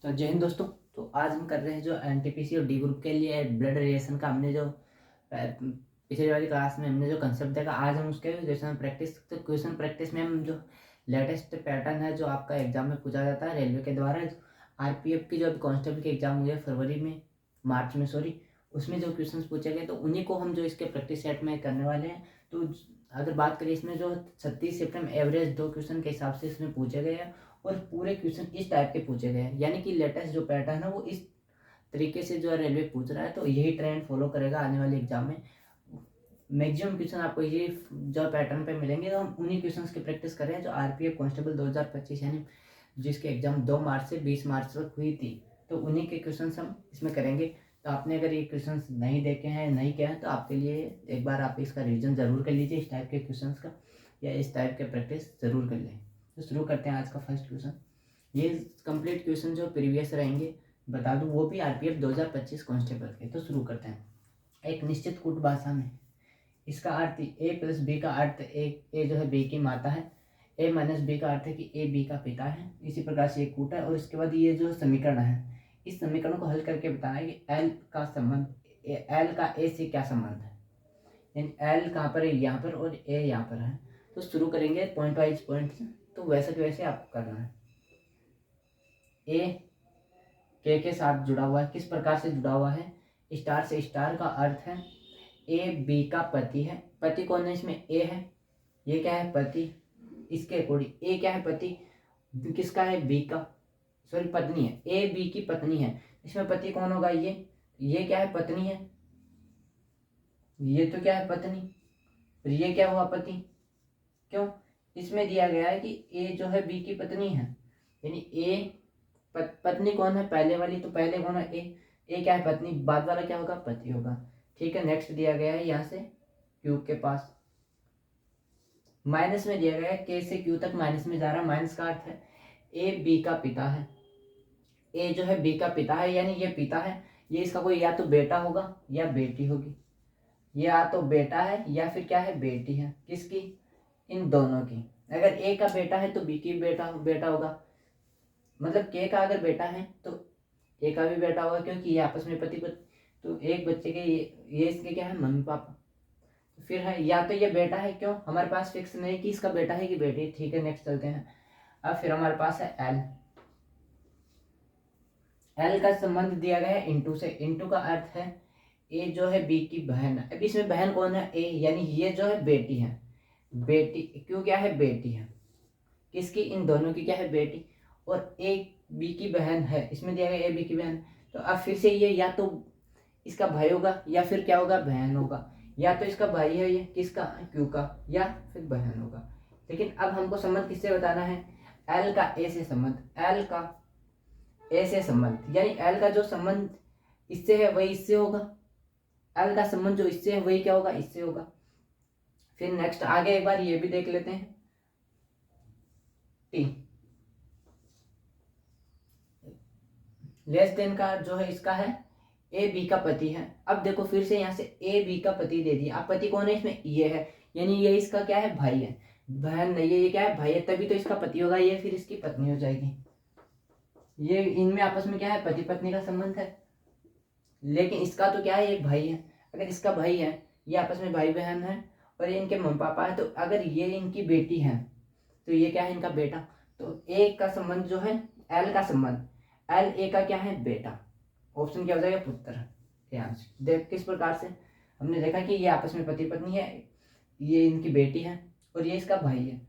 तो जय हिंद दोस्तों। तो आज हम कर रहे हैं जो एनटीपीसी और डी ग्रुप के लिए ब्लड रिलेशन का हमने जो पिछली वाली क्लास में हमने जो कंसेप्ट देखा, आज हम उसके क्वेश्चन प्रैक्टिस। तो क्वेश्चन प्रैक्टिस में हम जो लेटेस्ट पैटर्न है जो आपका एग्जाम में पूछा जाता है रेलवे के द्वारा, आरपीएफ की जो अभी कांस्टेबल की एग्जाम हुई है फरवरी में, मार्च में सॉरी, उसमें जो क्वेश्चन पूछे गए तो उन्हीं को हम जो इसके प्रैक्टिस सेट में करने वाले हैं। तो अगर बात करें इसमें जो 36 सितंबर एवरेज 2 क्वेश्चन के हिसाब से इसमें पूछे गए हैं और पूरे क्वेश्चन इस टाइप के पूछे गए हैं, यानी कि लेटेस्ट जो पैटर्न है वो इस तरीके से जो है रेलवे पूछ रहा है। तो यही ट्रेंड फॉलो करेगा आने वाले एग्जाम में। मैक्सिमम क्वेश्चन आपको ये जो पैटर्न पे मिलेंगे, तो हम उन्हीं क्वेश्चंस की प्रैक्टिस कर रहे हैं जो आरपीएफ कांस्टेबल 2025 यानी जिसके एग्जाम 2 मार्च से 20 मार्च तक हुई थी, तो उन्हीं के क्वेश्चन हम इसमें करेंगे। तो आपने अगर ये क्वेश्चन नहीं देखे हैं, नहीं किया है, तो आपके लिए एक बार आप इसका रिविजन ज़रूर कर लीजिए इस टाइप के क्वेश्चन का, या इस टाइप के प्रैक्टिस ज़रूर कर लें। तो शुरू करते हैं आज का फर्स्ट क्वेश्चन। ये कंप्लीट क्वेश्चन जो प्रीवियस रहेंगे बता दूं, वो भी आरपीएफ 2025 कांस्टेबल के। तो शुरू करते हैं। एक निश्चित कूट भाषा में इसका अर्थ ए प्लस बी का अर्थ ए जो है बी की माता है, ए माइनस बी का अर्थ है कि ए बी का पिता है। इसी प्रकार से ये कूट है। और इसके बाद ये जो समीकरण है, इस समीकरण को हल करके बताना है कि एल का संबंध, एल का ए से क्या संबंध है, यानी एल कहाँ पर है, यहाँ पर, और ए यहाँ पर है। तो शुरू करेंगे पॉइंट वाइज पॉइंट से। तो वैसे के वैसे आपको करना है। ए के साथ जुड़ा हुआ है, किस प्रकार से जुड़ा हुआ है, स्टार से। स्टार का अर्थ है ए बी का पति है। पति कौन है, इसमें ए है, ये क्या है पति, इसके अकॉर्डिंग ए क्या है पति, किसका है बी का, सॉरी पत्नी है, ए बी की पत्नी है। इसमें पति कौन होगा, ये क्या है पत्नी है, ये तो क्या है पत्नी, और ये क्या हुआ पति। क्यों, इसमें दिया गया है कि ए जो है बी की पत्नी है, यानी ए पत्नी कौन है पहले वाली, तो पहले कौन है ए क्या है पत्नी, बाद वाला क्या होगा पति होगा। ठीक है, नेक्स्ट दिया गया है यहाँ से क्यूब के पास माइनस में दिया गया है, के से क्यू तक माइनस में जा रहा है। माइनस का अर्थ है ए बी का पिता है, ए जो है बी का पिता है, यानी ये पिता है, ये इसका कोई या तो बेटा होगा या बेटी होगी, या तो बेटा है या फिर क्या है बेटी है, किसकी, इन दोनों की। अगर ए का बेटा है तो बी की बेटा होगा, मतलब के का अगर बेटा है तो ए का भी बेटा होगा, क्योंकि ये आपस में पति पत्नी, तो एक बच्चे के ये इसके क्या है मम्मी पापा। तो फिर है या तो ये बेटा है, क्यों हमारे पास फिक्स नहीं कि इसका बेटा है कि बेटी। ठीक है, नेक्स्ट चलते हैं। अब फिर हमारे पास है एल। एल का संबंध दिया गया है इंटू से। इंटू का अर्थ है ए जो है बी की बहन है। अब इसमें बहन कौन है, ए, यानी ये जो है बेटी है, बेटी क्यों क्या है बेटी है, किसकी, इन दोनों की क्या है बेटी। और ए बी की बहन है, इसमें दिया गया ए बी की बहन। तो अब फिर से ये या तो इसका भाई होगा या फिर क्या होगा बहन होगा, या तो इसका भाई है ये किसका क्यू का, या फिर बहन होगा। लेकिन अब हमको संबंध किससे बताना है, एल का ए से संबंध, एल का ए से संबंध, यानी एल का जो संबंध इससे है वही इससे होगा, एल का संबंध जो इससे है वही क्या होगा इससे होगा। फिर नेक्स्ट आगे एक बार ये भी देख लेते हैं। टी लेस देन का जो है इसका है ए बी का पति है। अब देखो फिर से यहाँ से ए बी का पति दे दिया। अब पति कौन है इसमें, ये है, यानी ये इसका क्या है भाई है, बहन नहीं है, ये क्या है भाई है, तभी तो इसका पति होगा, ये फिर इसकी पत्नी हो जाएगी। ये इनमें आपस में क्या है पति पत्नी का संबंध है, लेकिन इसका तो क्या है ये भाई है। अगर इसका भाई है, ये आपस में भाई बहन है, और ये इनके मम्मी पापा है, तो अगर ये इनकी बेटी है तो ये क्या है इनका बेटा। तो ए का संबंध जो है एल का संबंध, एल ए का क्या है बेटा, ऑप्शन क्या हो जाएगा पुत्र। ध्यान से देख किस प्रकार से हमने देखा कि ये आपस में पति पत्नी है, ये इनकी बेटी है और ये इसका भाई है,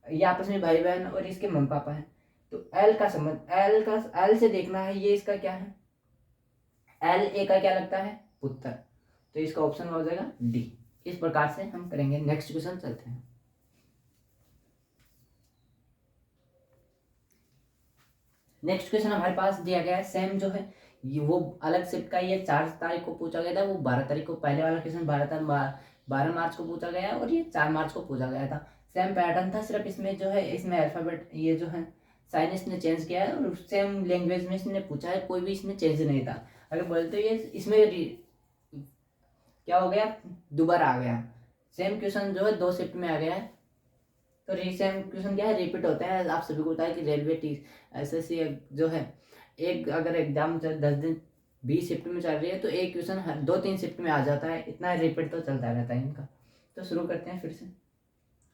ये आपस में भाई बहन और इसके मम्मी पापा है। तो एल का संबंध, एल से देखना है ये इसका क्या है, एल ए का क्या लगता है पुत्र। तो इसका ऑप्शन हो जाएगा डी। इस प्रकार से हम करेंगे। नेक्स्ट क्वेश्चन चलते हैं। नेक्स्ट क्वेश्चन हमारे पास दिया गया है सेम जो है ये वो अलग शिफ्ट का, ये 4 तारीख को पूछा गया था, वो 12 तारीख को, पहले वाला क्वेश्चन 12 मार्च को पूछा गया और ये 4 मार्च को पूछा गया था। सेम पैटर्न था, सिर्फ इसमें जो है इसमें अल्फाबेट ये जो है साइन इसने चेंज किया है, और सेम लैंग्वेज में इसने पूछा है, कोई भी इसमें चेंज नहीं था। अगर बोलते तो ये इसमें क्या हो गया दोबारा आ गया, सेम क्वेश्चन जो है 2 शिफ्ट में आ गया है। तो सेम क्वेश्चन क्या है, रिपीट होते हैं। आप सभी को पता है कि रेलवे एसएससी जो है, एक अगर एग्जाम 10 दिन 20 शिफ्ट में चल रही है तो एक क्वेश्चन हर 2-3 शिफ्ट में आ जाता है, इतना रिपीट तो चलता रहता है इनका। तो शुरू करते हैं फिर से।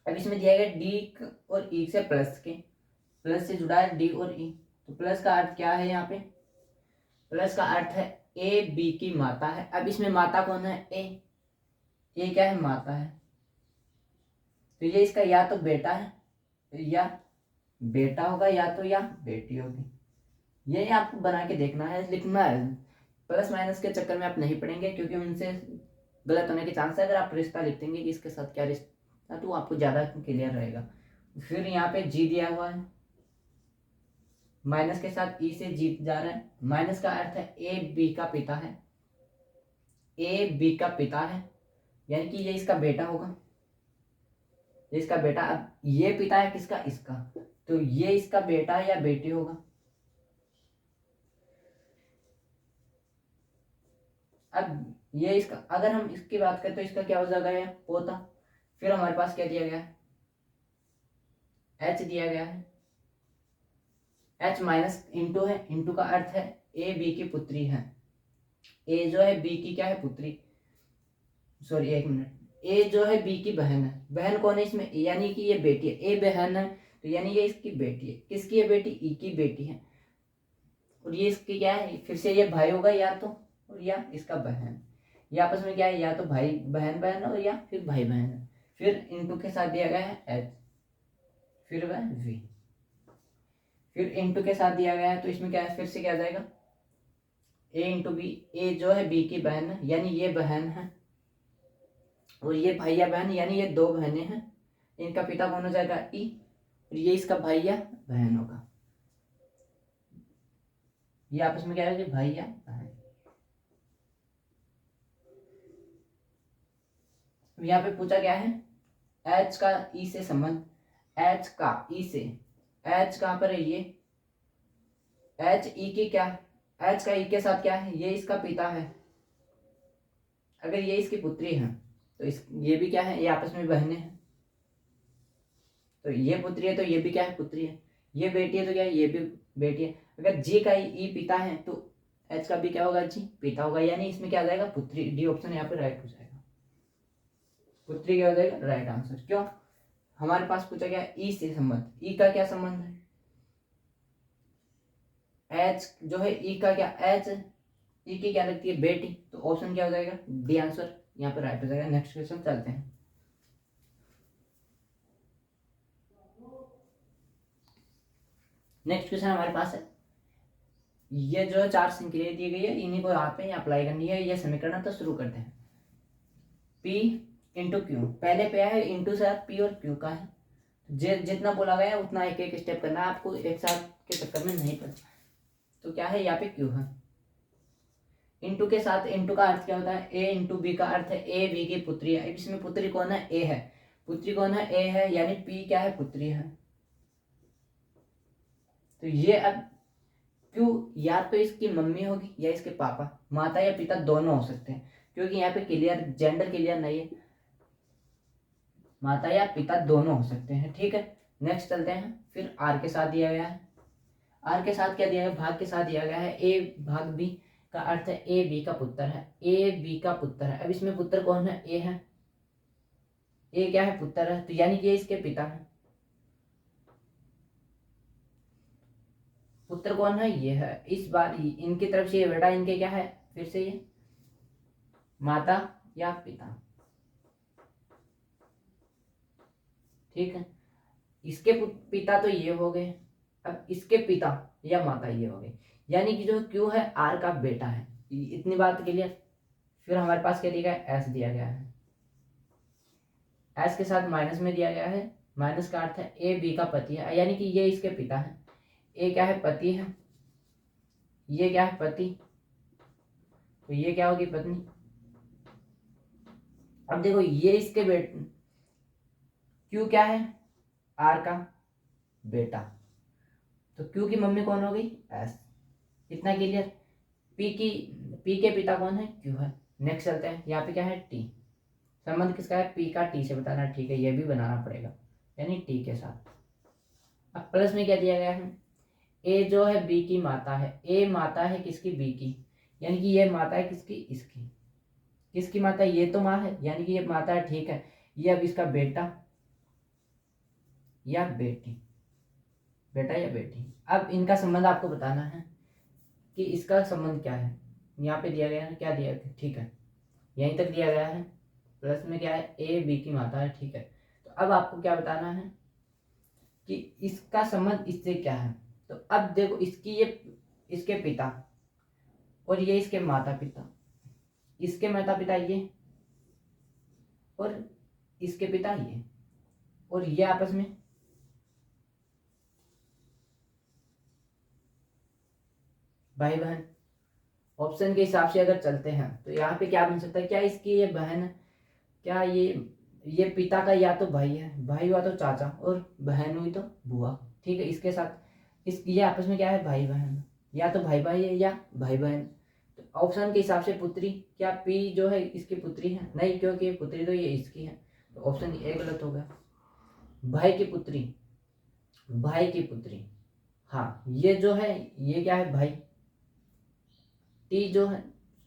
अब इसमें दिया गया डी और ई से प्लस से जुड़ा है डी और ई। तो प्लस का अर्थ क्या है, यहाँ पे प्लस का अर्थ है ए बी की माता है। अब इसमें माता कौन है, ए क्या है, माता है। तो ये इसका या तो बेटा है या बेटा होगा, या बेटी होगी। ये आपको बना के देखना है, लिखना है। प्लस माइनस के चक्कर में आप नहीं पढ़ेंगे क्योंकि उनसे गलत होने के चांस है। अगर आप रिश्ता लिखेंगे कि इसके साथ क्या रिश्ता, तो आपको ज़्यादा क्लियर रहेगा। फिर यहाँ पे जी दिया हुआ है, माइनस के साथ ई से जीत जा रहा है। माइनस का अर्थ है ए बी का पिता है, ए बी का पिता है, यानी कि ये इसका बेटा होगा, इसका बेटा। अब ये पिता है किसका, इसका, तो ये इसका बेटा या बेटी होगा। अब ये इसका, अगर हम इसकी बात करें तो इसका क्या हो जाएगा, पोता। फिर हमारे पास क्या दिया गया है, एच दिया गया है। एच माइनस इंटू है, इंटू का अर्थ है ए बी की पुत्री है। ए जो है बी की क्या है, पुत्री, सॉरी एक मिनट, ए जो है बी की बहन है। बहन कौन है इसमें, यानी कि ये बेटी है। ए बहन है तो यानी ये इसकी बेटी है। किसकी है बेटी, ई की बेटी है। और ये इसकी क्या है, फिर से ये भाई होगा या तो, और या इसका बहन। ये आपस में क्या है, या तो भाई बहन बहन और या फिर भाई बहन है। फिर इनटू के साथ दिया गया है एच, फिर वह वी, फिर इनटू के साथ दिया गया है। तो इसमें क्या है, फिर से क्या आ जाएगा, ए इंटू बी। ए जो है बी की बहन है, यानी ये बहन है, और ये भाई या बहन, यानी ये दो बहनें हैं। इनका पिता कौन हो जाएगा, ई, और ये इसका भाई या बहन होगा। ये आपस में क्या है, भाई या बहन। यहाँ पे पूछा क्या है, एच का ई से संबंध, एच का ई से, एच कहाँ पर है, ये एच ई की क्या, एच का ई के साथ क्या है, ये इसका पिता है। अगर ये इसकी पुत्री है तो ये भी क्या है, ये आपस में बहनें हैं। तो ये पुत्री है तो ये भी क्या है, पुत्री है। ये बेटी है तो क्या है, ये भी बेटी है। अगर जी का ई पिता है तो एच का भी क्या होगा, जी पिता होगा, यानी इसमें क्या आ जाएगा, पुत्री। डी ऑप्शन यहाँ पे राइट हो जाएगा, पुत्री क्या हो जाएगा, राइट आंसर। क्यों, हमारे पास पूछा गया ई से संबंध, ई का क्या संबंध है, एच जो है ई का क्या, एच ई की क्या लगती है, बेटी। तो ऑप्शन क्या हो जाएगा, डी आंसर यहाँ पे राइट हो जाएगा। नेक्स्ट क्वेश्चन चलते हैं। नेक्स्ट क्वेश्चन हमारे पास है, ये जो है 4 संक्रिया दी गई है, इन्हीं को यहाँ पे अप्लाई करनी है। ये समीकरण तो शुरू करते हैं। P इंटू क्यू, पहले पे है इंटू से P और Q का है। जितना बोला गया है उतना एक एक स्टेप करना है आपको, एक साथ के चक्कर में नहीं पड़ना। तो क्या है, यहाँ पे Q है। इंटू के साथ, इंटू का अर्थ क्या होता है, ए इंटू बी का अर्थ है ए बी की पुत्री है। इसमें पुत्री कौन है, ए है। पुत्री कौन है, ए है, यानी P क्या है, पुत्री है। तो ये अब क्यों, या तो इसकी मम्मी होगी या इसके पापा, माता या पिता दोनों हो सकते हैं, क्योंकि यहाँ पे क्लियर जेंडर क्लियर नहीं है, माता या पिता दोनों हो सकते हैं। ठीक है, नेक्स्ट चलते हैं। फिर आर के साथ दिया गया है, आर के साथ क्या दिया गया, भाग के साथ दिया गया है। ए भाग बी का अर्थ है ए बी का पुत्र है, ए बी का पुत्र है। अब इसमें पुत्र कौन है, ए है, ए क्या है, पुत्र है, तो यानी कि ये इसके पिता है। पुत्र कौन है, ये है। इस बार इनकी तरफ से ये बेटा, इनके क्या है, फिर से ये माता या पिता। ठीक है, इसके पिता तो ये हो गए, अब इसके पिता या माता ये हो गए, यानी कि जो क्यू है आर का बेटा है। इतनी बात क्लियर। फिर हमारे पास क्या दिया गया है, एस दिया गया है। एस के साथ माइनस में दिया गया है, माइनस का अर्थ है ए बी का पति है, यानी कि ये इसके पिता है। ए क्या है, पति है, ये क्या है, पति, तो ये क्या होगी, पत्नी। अब देखो ये इसके बेटे, क्यू क्या है, आर का बेटा, तो क्यू की मम्मी कौन हो गई, एस। इतना क्लियर। पी के पिता कौन है, क्यू है। नेक्स्ट चलते हैं, यहाँ पे क्या है, टी। संबंध किसका है, पी का टी से बताना। ठीक है, ये भी बनाना पड़ेगा। यानी टी के साथ। अब प्लस में क्या दिया गया है, ए जो है बी की माता है, ए माता है किसकी, बी की, यानी कि ये माता है किसकी, इसकी। किसकी माता, ये तो माँ है, यानी कि ये माता है, ठीक है। ये अब इसका बेटा या बेटी, बेटा या बेटी। अब इनका संबंध आपको बताना है कि इसका संबंध क्या है। यहाँ पे दिया गया है, क्या दिया है, ठीक है, यहीं तक दिया गया है। प्लस में क्या है, ए बी की माता है, ठीक है। तो अब आपको क्या बताना है कि इसका संबंध इससे क्या है। तो अब देखो, इसकी ये इसके पिता और ये इसके माता पिता, इसके माता पिता ये और इसके पिता ये, और ये आपस में भाई बहन। ऑप्शन के हिसाब से अगर चलते हैं तो यहाँ पे क्या बन सकता है, क्या इसकी ये बहन है, क्या ये पिता का या तो भाई है, भाई हुआ तो चाचा, और बहन हुई तो बुआ, ठीक है। इसके साथ ये आपस में क्या है, भाई बहन, या तो भाई भाई है या भाई बहन। तो ऑप्शन के हिसाब से पुत्री, क्या पी जो है इसकी पुत्री है, नहीं, क्योंकि पुत्री तो ये इसकी है, तो ऑप्शन ए गलत हो गया। भाई की पुत्री, भाई की पुत्री, हाँ, ये जो है ये क्या है, भाई। टी जो है,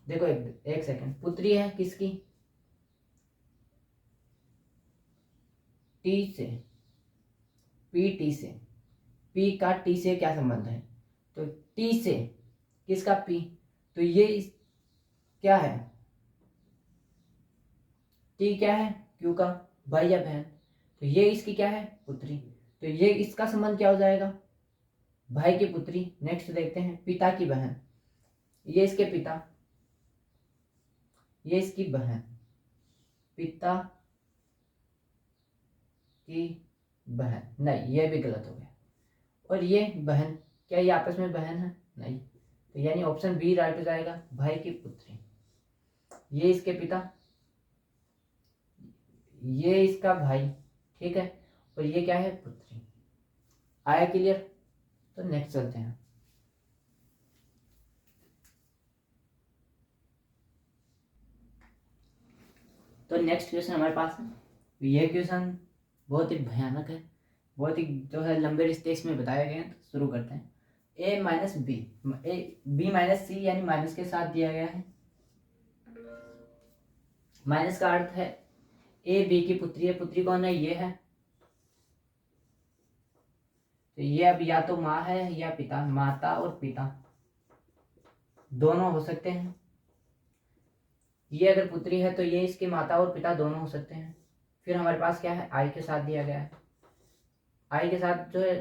देखो एक सेकंड, पुत्री है किसकी, टी से, पी टी से, पी का टी से क्या संबंध है, तो टी से किसका, पी, तो ये क्या है, टी क्या है, क्यू का भाई या बहन, तो ये इसकी क्या है, पुत्री, तो ये इसका संबंध क्या हो जाएगा, भाई की पुत्री। नेक्स्ट देखते हैं, पिता की बहन, ये इसके पिता, ये इसकी बहन, पिता की बहन, नहीं ये भी गलत हो गया। और ये बहन, क्या ये आपस में बहन है, नहीं, तो यानी ऑप्शन बी राइट हो जाएगा, भाई की पुत्री। ये इसके पिता, ये इसका भाई, ठीक है, और ये क्या है, पुत्री। आया क्लियर। तो नेक्स्ट चलते हैं। तो नेक्स्ट क्वेश्चन हमारे पास है, ये क्वेश्चन बहुत ही भयानक है, बहुत ही जो है लंबे रिश्ते इसमें बताए गए हैं। तो शुरू करते हैं। A minus B, A B minus C, यानी माइनस के साथ दिया गया है। माइनस का अर्थ है ए बी की पुत्री है, पुत्री कौन है, ये है, तो ये अब या तो माँ है या पिता, माता और पिता दोनों हो सकते हैं। ये अगर पुत्री है तो ये इसके माता और पिता दोनों हो सकते हैं। फिर हमारे पास क्या है, आई के साथ दिया गया है, आई के साथ जो है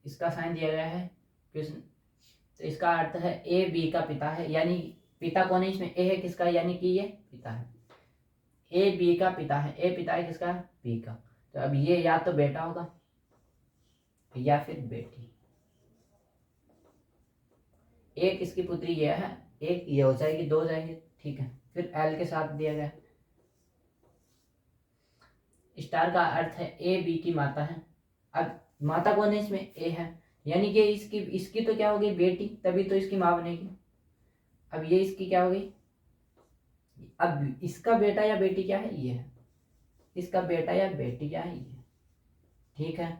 इसका साइन दिया गया है क्वेश्चन, तो इसका अर्थ है ए बी का पिता है, यानी पिता कौन है इसमें, ए है किसका, यानी कि ये पिता है, ए बी का पिता है, ए पिता है किसका, बी का। तो अब ये या तो बेटा होगा या फिर बेटी। एक इसकी पुत्री ये है, एक ये हो जाएगी, दो हो जाएंगे, ठीक है। फिर एल के साथ दिया गया, स्टार का अर्थ है ए बी की माता है। अब माता कौन है इसमें, ए है, यानी कि इसकी तो क्या होगी, बेटी, तभी तो इसकी माँ बनेगी। अब ये इसकी क्या होगी, अब इसका बेटा या बेटी क्या है, ये है, इसका बेटा या बेटी क्या है, ये, ठीक है।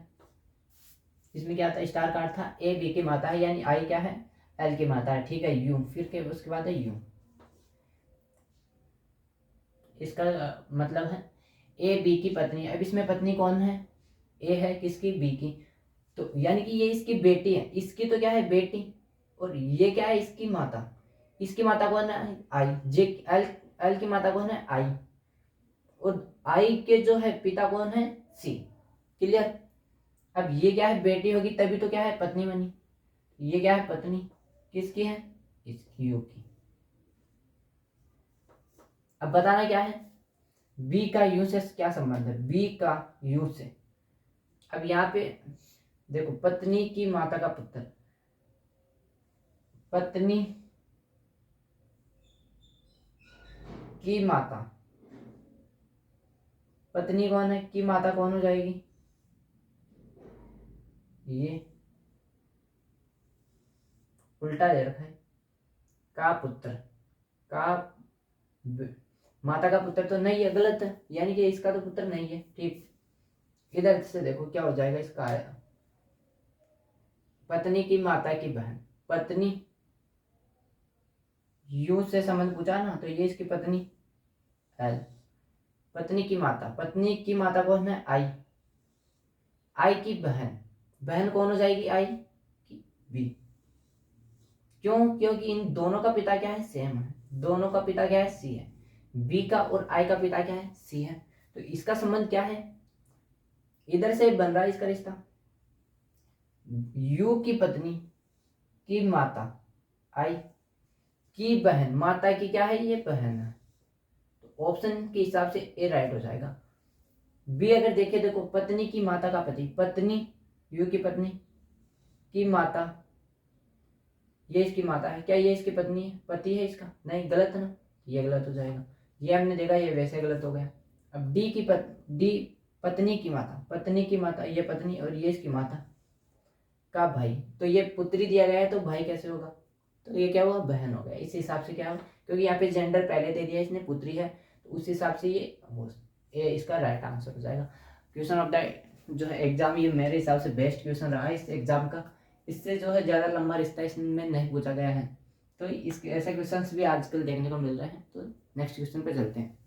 इसमें क्या था, स्टार का अर्थ था ए बी की माता है, यानी आई क्या है, एल की माता है, ठीक है। यू, फिर के उसके बाद है यू, इसका मतलब है ए बी की पत्नी। अब इसमें पत्नी कौन है, ए है किसकी, बी की, तो यानी कि ये इसकी बेटी है, इसकी तो क्या है, बेटी, और ये क्या है, इसकी माता। इसकी माता कौन है, आई, जे एल, एल की माता कौन है, आई, और आई के जो है पिता कौन है, सी। क्लियर। अब ये क्या है, बेटी होगी तभी तो क्या है, पत्नी बनी, ये क्या है, पत्नी किसकी है, इसकी, यू की। अब बताना क्या है, बी का यू से क्या संबंध है, बी का यू से। अब यहाँ पे देखो, पत्नी की माता का पुत्र, पत्नी की माता, पत्नी कौन है, की माता कौन हो जाएगी, ये उल्टा दे रखा है, का पुत्र, का माता का पुत्र तो नहीं है, गलत है, यानी कि इसका तो पुत्र नहीं है, ठीक। इधर से देखो क्या हो जाएगा इसका, पत्नी की माता की बहन, पत्नी यू से संबंध पूछा ना, तो ये इसकी पत्नी एल, पत्नी की माता, पत्नी की माता कौन है, आई, आई की बहन, बहन कौन हो जाएगी, आई की बी। क्यों, क्योंकि इन दोनों का पिता क्या है, सेम है, दोनों का पिता क्या है, सी है, बी का और आई का पिता क्या है, सी है। तो इसका संबंध क्या है, इधर से बन रहा है इसका रिश्ता, यू की पत्नी की माता, आई की बहन, माता की क्या है, ये बहन है, तो ऑप्शन के हिसाब से ए राइट हो जाएगा। बी अगर देखे, देखो पत्नी की माता का पति, पत्नी यू की पत्नी की माता, ये इसकी माता है, क्या ये इसकी पत्नी है, पति है इसका, नहीं गलत है ना, ये गलत हो जाएगा, ये हमने देखा ये वैसे गलत हो गया। अब डी पत्नी की माता, पत्नी की माता ये पत्नी और ये इसकी माता का भाई, तो ये पुत्री दिया गया है तो भाई कैसे होगा, तो ये क्या हुआ, बहन हो गया। इस हिसाब से क्या हुआ, क्योंकि यहाँ पे जेंडर पहले दे दिया इसने, पुत्री है, तो उस हिसाब से ये इसका राइट आंसर हो जाएगा। क्वेश्चन ऑफ द जो है एग्जाम, ये मेरे हिसाब से बेस्ट क्वेश्चन रहा है इस एग्जाम का, इससे जो है ज़्यादा लंबा रिश्ता इसमें नहीं पूछा गया है, तो इस ऐसे क्वेश्चन भी आजकल देखने को मिल रहे हैं। तो नेक्स्ट क्वेश्चन पे चलते हैं।